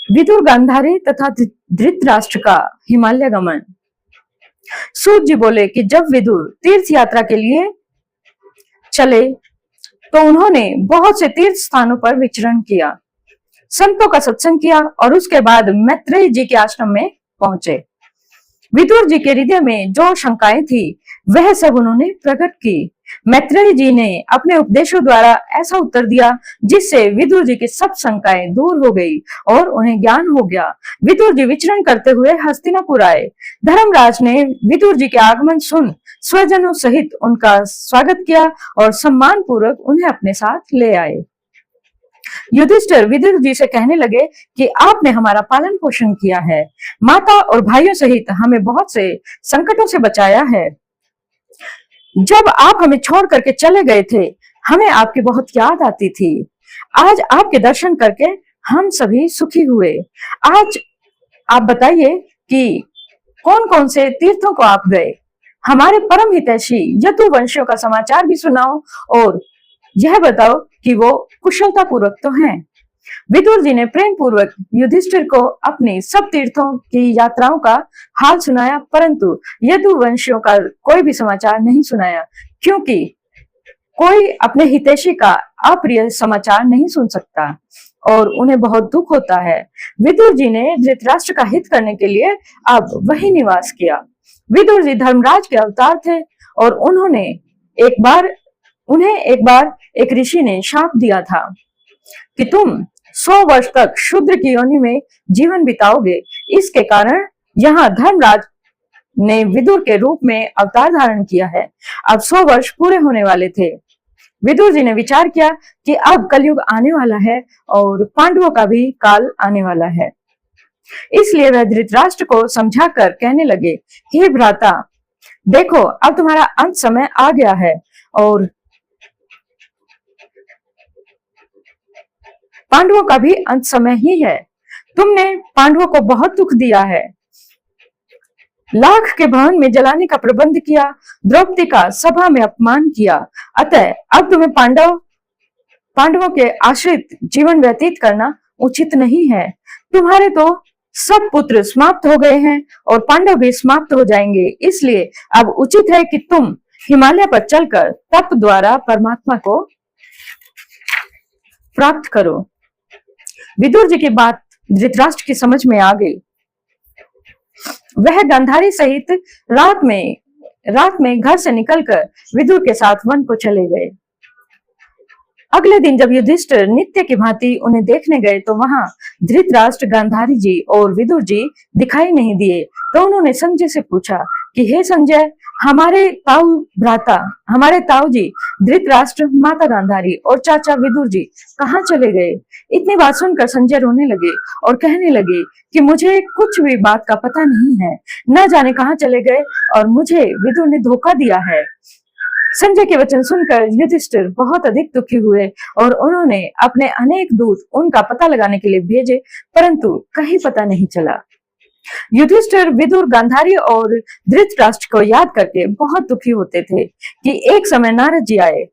विदुर गांधारी तथा धृतराष्ट्र का हिमालय गमन। सूत जी बोले कि जब विदुर तीर्थ यात्रा के लिए चले तो उन्होंने बहुत से तीर्थ स्थानों पर विचरण किया, संतों का सत्संग किया और उसके बाद मैत्रेय जी के आश्रम में पहुंचे। विदुर जी के हृदय में जो शंकाएं थी वह सब उन्होंने प्रकट की। मैत्रेय जी ने अपने उपदेशों द्वारा ऐसा उत्तर दिया जिससे विदुर जी की सब शंकाएं दूर हो गई और उन्हें ज्ञान हो गया। विदुर जी विचरण करते हुए हस्तिनापुर आए। धर्मराज ने विदुर जी के आगमन सुन स्वजनों सहित उनका स्वागत किया और सम्मान पूर्वक उन्हें अपने साथ ले आए। युधिष्ठिर विदुर जी से कहने लगे कि आपने हमारा पालन पोषण किया है, माता और भाइयों सहित हमें बहुत से संकटों से बचाया है। जब आप हमें छोड़ करके चले गए थे हमें आपकी बहुत याद आती थी। आज आपके दर्शन करके हम सभी सुखी हुए। आज आप बताइए कि कौन कौन से तीर्थों को आप गए, हमारे परम हितैषी यदुवंशियों का समाचार भी सुनाओ और यह बताओ कि वो कुशलता पूर्वक तो हैं। विदुर जी ने प्रेम पूर्वक युधिष्ठिर को अपनी सब तीर्थों की यात्राओं का हाल सुनाया, परंतु यदुवंशियों का कोई भी समाचार नहीं सुनाया, क्योंकि कोई अपने हितैषी का अप्रिय समाचार नहीं सुन सकता और उन्हें बहुत दुख होता है। विदुर जी ने धृतराष्ट्र का हित करने के लिए अब वही निवास किया। विदुर जी धर्मराज के अवतार थे और उन्हें एक बार एक ऋषि ने शाप दिया था कि तुम 100 वर्ष तक शूद्र की योनि में जीवन बिताओगे। इसके कारण यहाँ धर्मराज ने विदुर के रूप में अवतार धारण किया है। अब 100 वर्ष पूरे होने वाले थे। विदुर जी ने विचार किया कि अब कलयुग आने वाला है और पांडवों का भी काल आने वाला है। इसलिए वह धृतराष्ट्र को समझाकर कहने लगे, हे भ्राता, देखो अब तुम्हारा अंत समय आ गया है और पांडवों का भी अंत समय ही है। तुमने पांडवों को बहुत दुख दिया है, लाख के भवन में जलाने का प्रबंध किया, द्रौपदी का सभा में अपमान किया। अतः अब तुम्हें पांडवों के आश्रित जीवन व्यतीत करना उचित नहीं है। तुम्हारे तो सब पुत्र समाप्त हो गए हैं और पांडव भी समाप्त हो जाएंगे। इसलिए अब उचित है कि तुम हिमालय पर चलकर तप द्वारा परमात्मा को प्राप्त करो। विदुर जी की बात धृतराष्ट्र की समझ में आ गई। वह गांधारी सहित रात में घर से निकलकर विदुर के साथ वन को चले गए। अगले दिन जब युधिष्ठिर नित्य की भांति उन्हें देखने गए तो वहां धृतराष्ट्र, गांधारी जी और विदुर जी दिखाई नहीं दिए। तो उन्होंने संजय से पूछा कि हे संजय, हमारे ताऊ जी धृतराष्ट्र, माता गांधारी और चाचा विदुर जी कहाँ चले गए? इतनी बात सुनकर संजय रोने लगे और कहने लगे कि मुझे कुछ भी बात का पता नहीं है, न जाने कहाँ चले गए और मुझे विदुर ने धोखा दिया है। संजय के वचन सुनकर युधिष्ठिर बहुत अधिक दुखी हुए और उन्होंने अपने अनेक दूत उनका पता लगाने के लिए भेजे, परंतु कहीं पता नहीं चला। युधिष्ठिर विदुर, गांधारी और धृतराष्ट्र को याद करके बहुत दुखी होते थे कि एक समय नारद जी आए।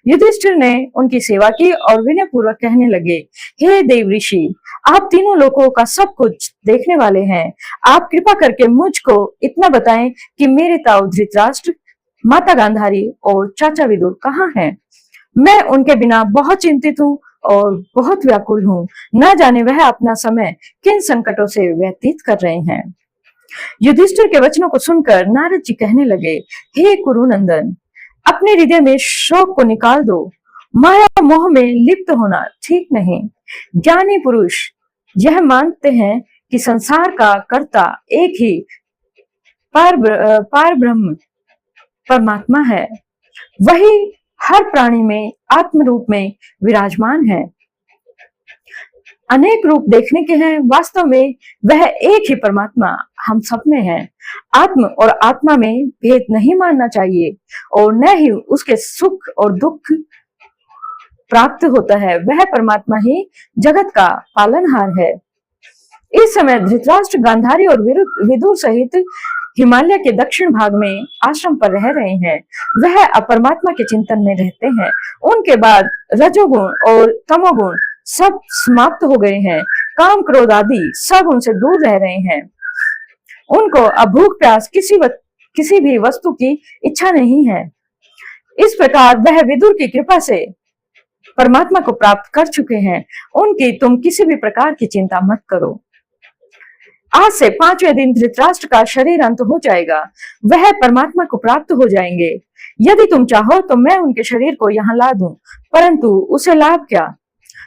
युधिष्ठिर ने उनकी सेवा की और विनय पूर्वक कहने लगे, हे देव ऋषि, आप तीनों लोगों का सब कुछ देखने वाले हैं। आप कृपा करके मुझको इतना बताएं कि मेरे ताऊ धृतराष्ट्र, माता गांधारी और चाचा विदुर कहाँ हैं? मैं उनके बिना बहुत चिंतित हूँ और बहुत व्याकुल हूँ। न जाने वह अपना समय किन संकटों से व्यतीत कर रहे हैं। युधिष्ठिर के वचनों को सुनकर नारद जी कहने लगे, हे कुरुनंदन, अपने हृदय में शोक को निकाल दो। माया मोह में लिप्त होना ठीक नहीं। ज्ञानी पुरुष यह मानते हैं कि संसार का कर्ता एक ही पार ब्रह्म परमात्मा है। वही हर प्राणी में आत्म रूप में विराजमान है। अनेक रूप देखने के हैं, वास्तव में वह एक ही परमात्मा हम सब में है। आत्म और आत्मा में भेद नहीं मानना चाहिए और न ही उसके सुख और दुख प्राप्त होता है। वह परमात्मा ही जगत का पालनहार है। इस समय धृतराष्ट्र, गांधारी और विदुर सहित हिमालय के दक्षिण भाग में आश्रम पर रह रहे हैं। वह अपरमात्मा के चिंतन में रहते हैं। उनके बाद रजोगुण और तमोगुण सब समाप्त हो गए हैं। काम क्रोध आदि सब उनसे दूर रह रहे हैं। उनको अब भूख प्यास किसी भी वस्तु की इच्छा नहीं है। इस प्रकार वह विदुर की कृपा से परमात्मा को प्राप्त कर चुके हैं। उनकी तुम किसी भी प्रकार की चिंता मत करो। आज से 5वें दिन धृतराष्ट्र का शरीर अंत हो जाएगा, वह परमात्मा को प्राप्त हो जाएंगे। यदि तुम चाहो तो मैं उनके शरीर को यहाँ ला दूं, परंतु उसे लाभ क्या?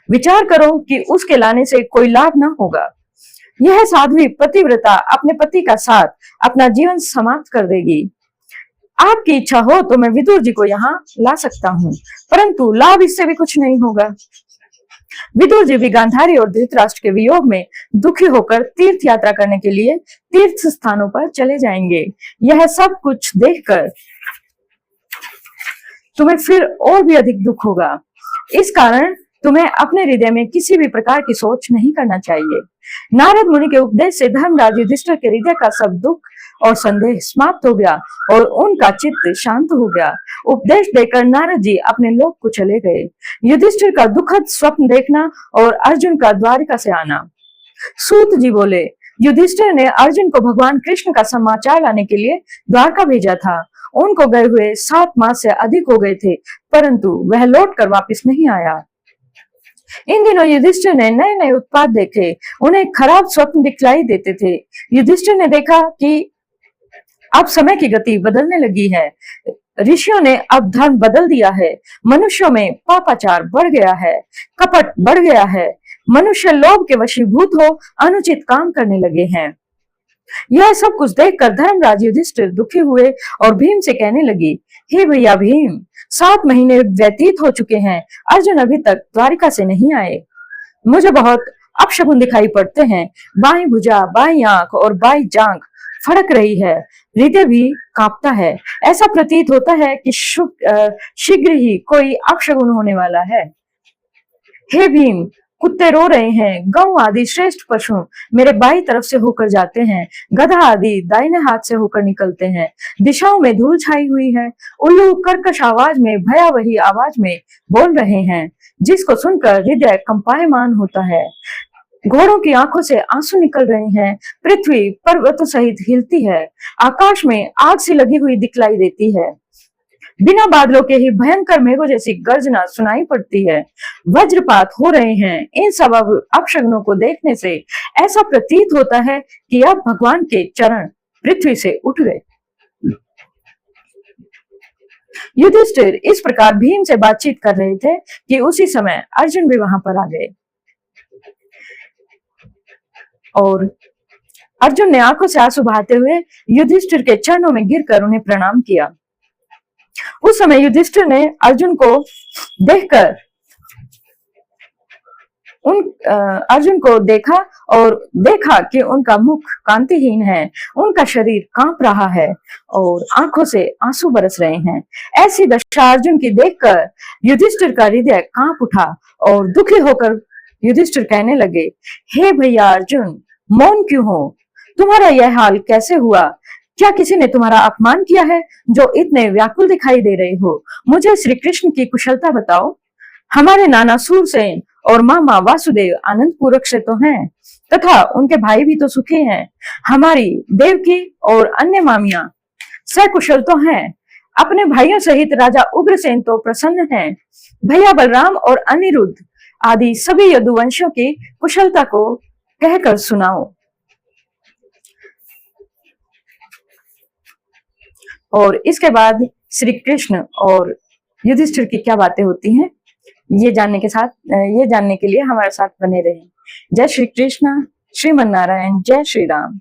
विचार करो कि उसके लाने से कोई लाभ ना होगा। यह साध्वी पतिव्रता अपने पति का साथ अपना जीवन समाप्त कर देगी। आपकी इच्छा हो तो मैं विदुर जी को यहाँ ला सकता हूँ, परंतु लाभ इससे भी कुछ नहीं होगा। विदुर जी भी गांधारी और धृतराष्ट्र के वियोग में दुखी होकर तीर्थ यात्रा करने के लिए तीर्थ स्थानों पर चले जाएंगे। यह सब कुछ देखकर तुम्हें फिर और भी अधिक दुख होगा। इस कारण तुम्हें अपने हृदय में किसी भी प्रकार की सोच नहीं करना चाहिए। नारद मुनि के उपदेश से धर्मराज युधिष्ठिर के हृदय का सब दुख और संदेह समाप्त हो गया और उनका चित्त शांत हो गया। उपदेश देकर नारद जी अपने लोक को चले गए। युधिष्ठिर का दुखद स्वप्न देखना और अर्जुन का द्वारिका से आना। सूत जी बोले, युधिष्ठिर ने अर्जुन को भगवान कृष्ण का समाचार लाने के लिए द्वारका भेजा था। उनको गए हुए 7 मास से अधिक हो गए थे, परंतु वह लौट कर वापिस नहीं आया। इन दिनों युधिष्ठिर ने नए नए उत्पाद देखे, उन्हें खराब स्वप्न दिखलाई देते थे। युधिष्ठिर ने देखा कि अब समय की गति बदलने लगी है। ऋषियों ने अब धर्म बदल दिया है। मनुष्यों में पापाचार बढ़ गया है, कपट बढ़ गया है। मनुष्य लोभ के वशीभूत हो अनुचित काम करने लगे हैं। यह सब कुछ देखकर धर्मराज युधिष्ठिर दुखी हुए और भीम से कहने लगी, हे भैया भीम, 7 महीने व्यतीत हो चुके हैं, अर्जुन अभी तक द्वारिका से नहीं आए। मुझे बहुत अपशकुन दिखाई पड़ते हैं। बाई भुजा, बाई आंख और बाई जांघ फड़क रही है, हृदय भी कांपता है। ऐसा प्रतीत होता है कि शीघ्र ही कोई अपशकुन होने वाला है। हे भीम, कुत्ते रो रहे हैं, गौ आदि श्रेष्ठ पशु मेरे बाई तरफ से होकर जाते हैं, गधा आदि दाहिने हाथ से होकर निकलते हैं। दिशाओं में धूल छाई हुई है। उल्लू कर्कश आवाज में, भयावही आवाज में बोल रहे हैं, जिसको सुनकर हृदय कंपायमान होता है। घोड़ों की आंखों से आंसू निकल रहे हैं। पृथ्वी पर्वतों सहित हिलती है। आकाश में आग सी लगी हुई दिखलाई देती है। बिना बादलों के ही भयंकर मेघों जैसी गर्जना सुनाई पड़ती है। वज्रपात हो रहे हैं। इन सब अपशगुनों को देखने से ऐसा प्रतीत होता है कि अब भगवान के चरण पृथ्वी से उठ गए। युधिष्ठिर इस प्रकार भीम से बातचीत कर रहे थे कि उसी समय अर्जुन भी वहां पर आ गए और अर्जुन ने आंखों से आंसू बहाते हुए युधिष्ठिर के चरणों में गिरकर उन्हें प्रणाम किया। उस समय युधिष्ठिर ने अर्जुन को देखकर अर्जुन को देखा और देखा कि उनका मुख कांतिहीन है, उनका शरीर कांप रहा है और आंखों से आंसू बरस रहे हैं। ऐसी दशा अर्जुन की देखकर युधिष्ठिर का हृदय कांप उठा और दुखी होकर युधिष्ठिर कहने लगे, हे भैया अर्जुन, मौन क्यों हो? तुम्हारा यह हाल कैसे हुआ? क्या किसी ने तुम्हारा अपमान किया है जो इतने व्याकुल दिखाई दे रहे हो? मुझे श्री कृष्ण की कुशलता बताओ। हमारे नाना सूरसेन और मामा वासुदेव आनंद पूर्वक से तो हैं, तथा उनके भाई भी तो सुखी हैं। हमारी देवकी और अन्य मामियां सकुशल तो हैं। अपने भाइयों सहित राजा उग्रसेन तो प्रसन्न हैं। भैया बलराम और अनिरुद्ध आदि सभी यदुवंशियों की कुशलता को कहकर सुनाओ। और इसके बाद श्री कृष्ण और युधिष्ठिर की क्या बातें होती हैं, ये जानने के लिए हमारे साथ बने रहें। जय श्री कृष्ण, श्रीमन नारायण, जय श्री राम।